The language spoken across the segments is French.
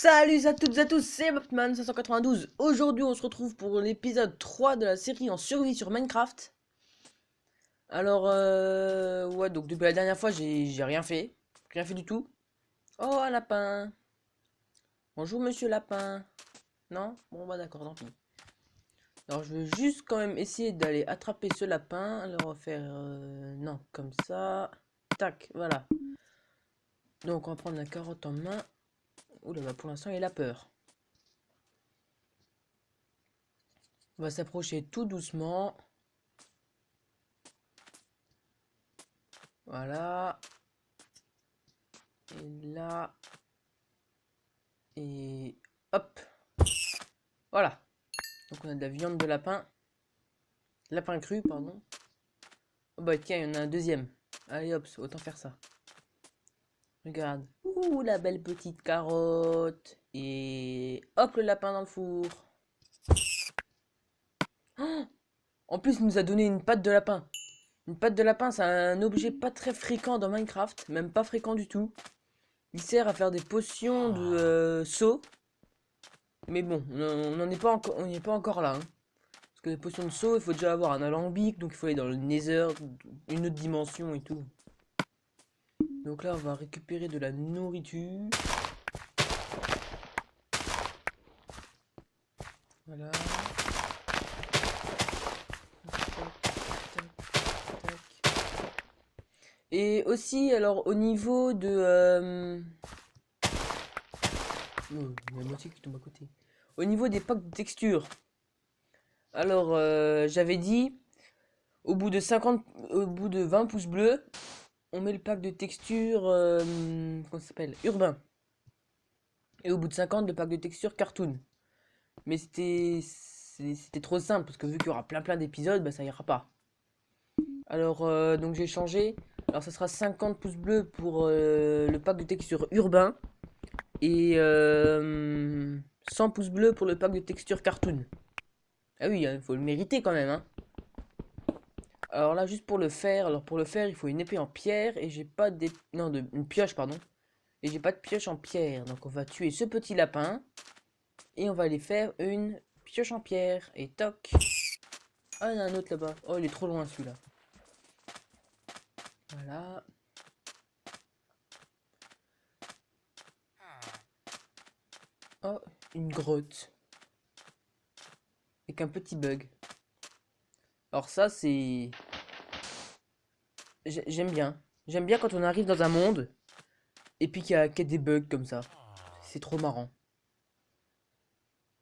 Salut à toutes et à tous, c'est Batman592. Aujourd'hui, on se retrouve pour l'épisode 3 de la série en survie sur Minecraft. Alors, ouais, donc depuis la dernière fois, j'ai rien fait. Rien fait du tout. Oh, un lapin. Bonjour, monsieur lapin. Non? Bon, bah d'accord, tant pis. Alors, je vais juste quand même essayer d'aller attraper ce lapin. Alors, on va faire... non, comme ça. Tac, voilà. Donc, on va prendre la carotte en main. Oula, bah pour l'instant, il a peur. On va s'approcher tout doucement. Voilà. Et là. Et hop. Voilà. Donc on a de la viande de lapin. Lapin cru, pardon. Oh bah tiens, il y en a un deuxième. Allez hop, autant faire ça. Regarde. Ouh, la belle petite carotte. Et hop, le lapin dans le four. Oh, en plus, il nous a donné une patte de lapin. Une patte de lapin, c'est un objet pas très fréquent dans Minecraft. Même pas fréquent du tout. Il sert à faire des potions de saut. Mais bon, on n'en est pas encore, on n'y est pas encore là, hein. Parce que les potions de saut, il faut déjà avoir un alambic, donc il faut aller dans le Nether, une autre dimension et tout. Donc là, on va récupérer de la nourriture. Voilà. Tac, tac. Et aussi, alors au niveau de... Oh, il y a la moitié qui tombe à côté. Au niveau des packs de textures. Alors, j'avais dit, au bout de 50, au bout de 20 pouces bleus, on met le pack de texture, comment ça s'appelle? Urbain. Et au bout de 50, le pack de texture cartoon. Mais c'était trop simple, parce que vu qu'il y aura plein d'épisodes, bah ça ira pas. Alors, donc j'ai changé. Alors ça sera 50 pouces bleus pour le pack de texture urbain. Et 100 pouces bleus pour le pack de texture cartoon. Ah oui, il faut le mériter quand même, hein. Alors là, juste pour le faire, il faut une épée en pierre et j'ai pas non, une pioche, pardon. Et j'ai pas de pioche en pierre. Donc on va tuer ce petit lapin et on va aller faire une pioche en pierre. Et toc. Ah, il y en a un autre là-bas. Oh, il est trop loin celui-là. Voilà. Oh, une grotte. Avec un petit bug. Alors ça, c'est... J'aime bien. J'aime bien quand on arrive dans un monde et puis qu'il y a des bugs comme ça. C'est trop marrant.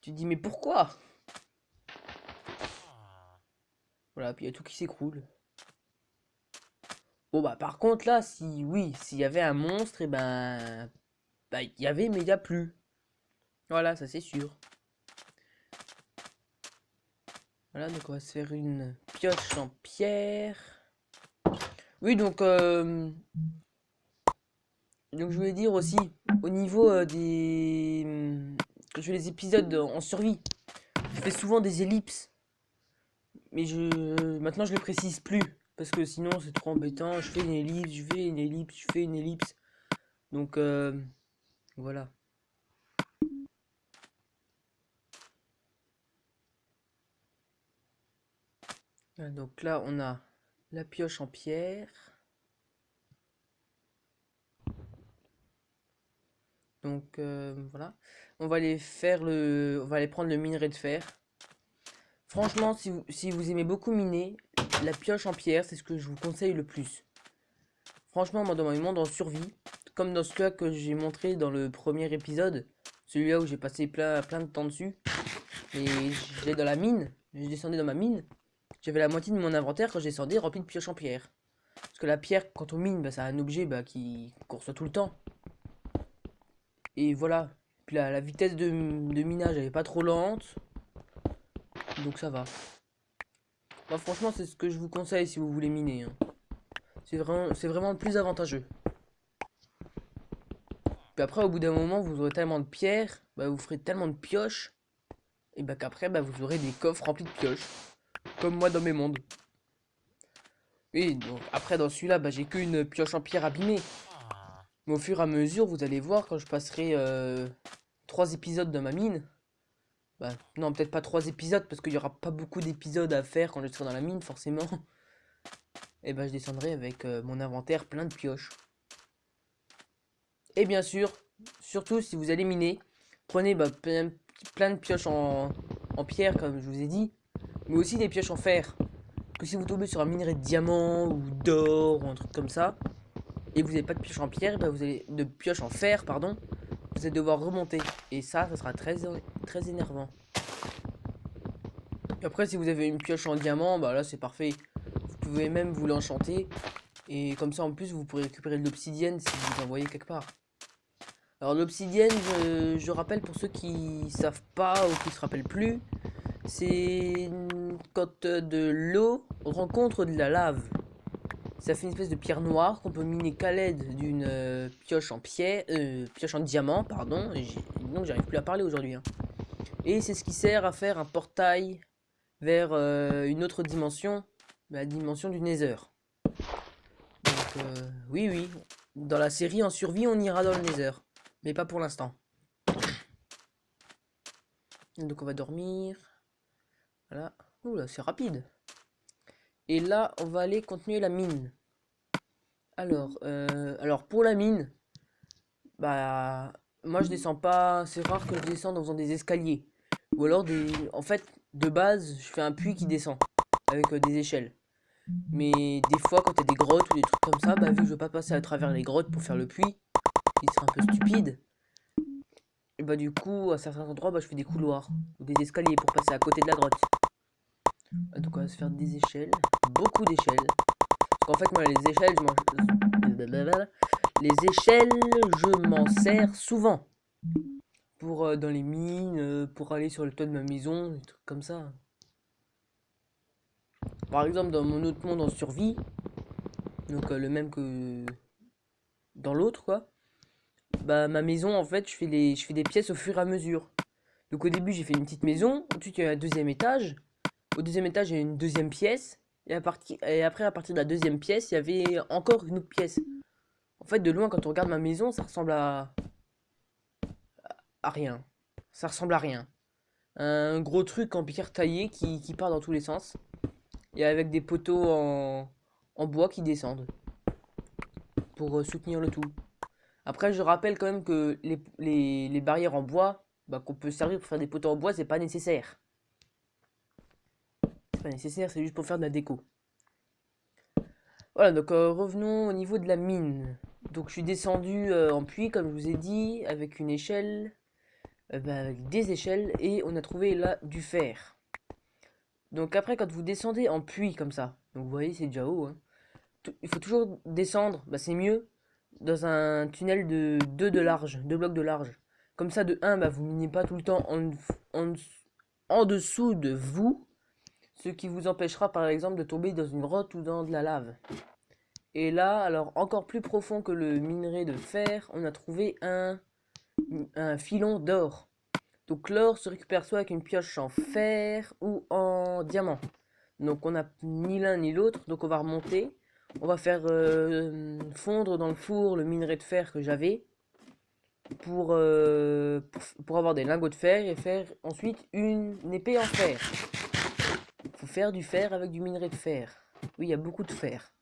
Tu te dis, mais pourquoi? Voilà, puis il y a tout qui s'écroule. Bon bah par contre là, si oui, s'il y avait un monstre, et ben... Bah il y avait, mais il n'y a plus. Voilà, ça c'est sûr. Voilà, donc on va se faire une pioche en pierre. Oui, donc je voulais dire aussi, au niveau des... Quand je fais les épisodes en survie, je fais souvent des ellipses. Mais maintenant je le précise plus. Parce que sinon c'est trop embêtant. Je fais une ellipse, je fais une ellipse, je fais une ellipse. Donc voilà. Donc là on a la pioche en pierre. Donc voilà. On va aller faire on va aller prendre le minerai de fer. Franchement, si vous aimez beaucoup miner, la pioche en pierre, c'est ce que je vous conseille le plus. Franchement, moi, dans mon monde en survie, comme dans celui-là que j'ai montré dans le premier épisode, celui-là où j'ai passé plein de temps dessus, et j'allais dans la mine, je descendais dans ma mine, j'avais la moitié de mon inventaire quand je descendais rempli de pioches en pierre. Parce que la pierre, quand on mine, bah, c'est un objet qu'on reçoit tout le temps. Et voilà. Puis la vitesse de minage, elle est pas trop lente. Donc ça va. Bah, franchement, c'est ce que je vous conseille si vous voulez miner, hein. C'est vraiment le plus avantageux. Puis après, au bout d'un moment, vous aurez tellement de pierres, bah, vous ferez tellement de pioches, et bah qu'après, bah, vous aurez des coffres remplis de pioches. Comme moi dans mes mondes. Et donc, après, dans celui-là, bah, j'ai qu'une pioche en pierre abîmée. Mais au fur et à mesure, vous allez voir, quand je passerai 3 épisodes de ma mine. Bah, non, peut-être pas 3 épisodes, parce qu'il y aura pas beaucoup d'épisodes à faire quand je serai dans la mine, forcément. Et ben, je descendrai avec mon inventaire plein de pioches. Et bien sûr, surtout si vous allez miner, prenez plein de pioches en pierre, comme je vous ai dit, mais aussi des pioches en fer. Que si vous tombez sur un minerai de diamant ou d'or ou un truc comme ça, et vous n'avez pas de pioche en pierre, bah vous allez de pioche en fer, pardon, vous allez devoir remonter. Et ça sera très énervant. Et après, si vous avez une pioche en diamant, bah là c'est parfait. Vous pouvez même vous l'enchanter. Et comme ça, en plus, vous pourrez récupérer de l'obsidienne si vous en voyez quelque part. Alors l'obsidienne, je rappelle pour ceux qui savent pas ou qui se rappellent plus, c'est quand de l'eau rencontre de la lave. Ça fait une espèce de pierre noire qu'on peut miner qu'à l'aide d'une pioche en pierre, pioche en diamant, pardon. Donc j'arrive plus à parler aujourd'hui, hein. Et c'est ce qui sert à faire un portail vers une autre dimension, la dimension du Nether. Donc oui, oui, dans la série en survie, on ira dans le Nether, mais pas pour l'instant. Donc on va dormir. Voilà. Oula, c'est rapide. Et là, on va aller continuer la mine. Alors pour la mine, bah moi je descends pas. C'est rare que je descende en faisant des escaliers. Ou alors en fait, de base, je fais un puits qui descend avec des échelles. Mais des fois, quand il y a des grottes ou des trucs comme ça, bah vu que je veux pas passer à travers les grottes pour faire le puits, qui serait un peu stupide. Et bah du coup, à certains endroits, bah je fais des couloirs ou des escaliers pour passer à côté de la grotte. Donc on va se faire des échelles, beaucoup d'échelles. Parce qu'en fait, moi, les échelles, je m'en sers souvent. Pour dans les mines, pour aller sur le toit de ma maison, des trucs comme ça. Par exemple, dans mon autre monde en survie, donc le même que dans l'autre, quoi. Bah, ma maison, en fait, je fais des pièces au fur et à mesure. Donc au début, j'ai fait une petite maison. Ensuite, il y a un deuxième étage. Au deuxième étage, il y a une deuxième pièce. Et après, à partir de la deuxième pièce, il y avait encore une autre pièce. En fait, de loin, quand on regarde ma maison, ça ressemble à rien. Ça ressemble à rien. Un gros truc en pierre taillée qui part dans tous les sens. Et avec des poteaux en bois qui descendent. Pour soutenir le tout. Après, je rappelle quand même que les barrières en bois, bah, qu'on peut servir pour faire des poteaux en bois, c'est pas nécessaire. C'est pas nécessaire, c'est juste pour faire de la déco. Voilà, donc revenons au niveau de la mine. Donc je suis descendu en puits, comme je vous ai dit, avec une échelle, avec des échelles, et on a trouvé là du fer. Donc après, quand vous descendez en puits comme ça, donc vous voyez, c'est déjà haut, hein, il faut toujours descendre, bah, c'est mieux, dans un tunnel de 2 de large, 2 blocs de large. Comme ça, de 1, bah, vous minez pas tout le temps en, en dessous de vous, ce qui vous empêchera par exemple de tomber dans une grotte ou dans de la lave. Et là, alors encore plus profond que le minerai de fer, on a trouvé un filon d'or. Donc l'or se récupère soit avec une pioche en fer ou en diamant. Donc on n'a ni l'un ni l'autre, donc on va remonter. On va faire fondre dans le four le minerai de fer que j'avais pour avoir des lingots de fer et faire ensuite une épée en fer. Il faut faire du fer avec du minerai de fer. Oui, il y a beaucoup de fer.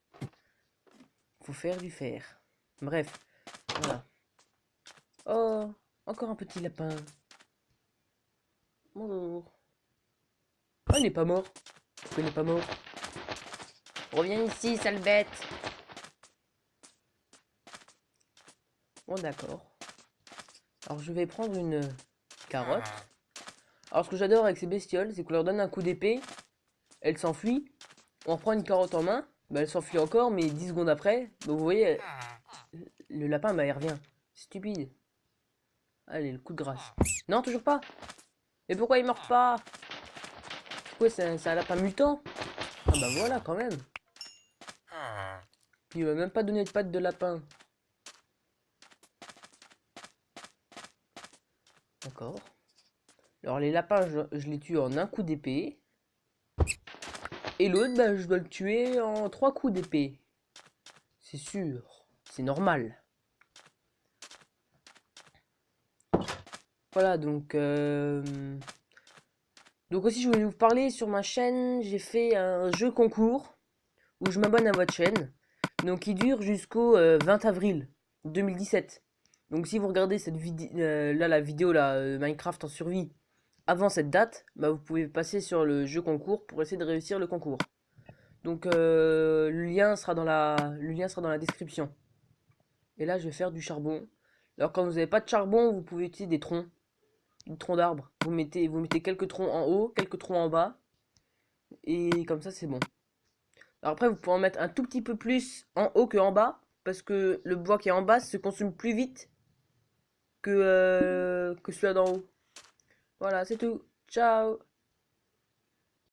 Faut faire du fer. Bref, voilà. Oh, encore un petit lapin. Bonjour. Oh, il n'est pas mort. Pourquoi il n'est pas mort? Reviens ici, sale bête. Bon, d'accord. Alors, je vais prendre une carotte. Alors, ce que j'adore avec ces bestioles, c'est qu'on leur donne un coup d'épée. Elle s'enfuit. On reprend une carotte en main. Bah, elle s'enfuit encore, mais 10 secondes après. Bah, vous voyez, le lapin, bah, il revient. Stupide. Allez, le coup de grâce. Non, toujours pas. Mais pourquoi il meurt pas? Pourquoi c'est un lapin mutant? Ah bah voilà, quand même. Puis il m'a même pas donné de pattes de lapin. D'accord. Alors les lapins, je les tue en un coup d'épée. Et l'autre, bah, je dois le tuer en 3 coups d'épée. C'est sûr. C'est normal. Voilà, donc aussi je voulais vous parler sur ma chaîne, j'ai fait un jeu concours où je m'abonne à votre chaîne. Donc il dure jusqu'au 20 avril 2017. Donc si vous regardez cette vidéo là la vidéo là Minecraft en survie avant cette date, bah vous pouvez passer sur le jeu concours pour essayer de réussir le concours. Donc le lien sera dans la description. Et là je vais faire du charbon. Alors quand vous n'avez pas de charbon, vous pouvez utiliser des troncs d'arbres. Vous mettez quelques troncs en haut, quelques troncs en bas et comme ça c'est bon. Alors après, vous pouvez en mettre un tout petit peu plus en haut que en bas, parce que le bois qui est en bas se consomme plus vite que celui-là d'en haut. Voilà, c'est tout. Ciao!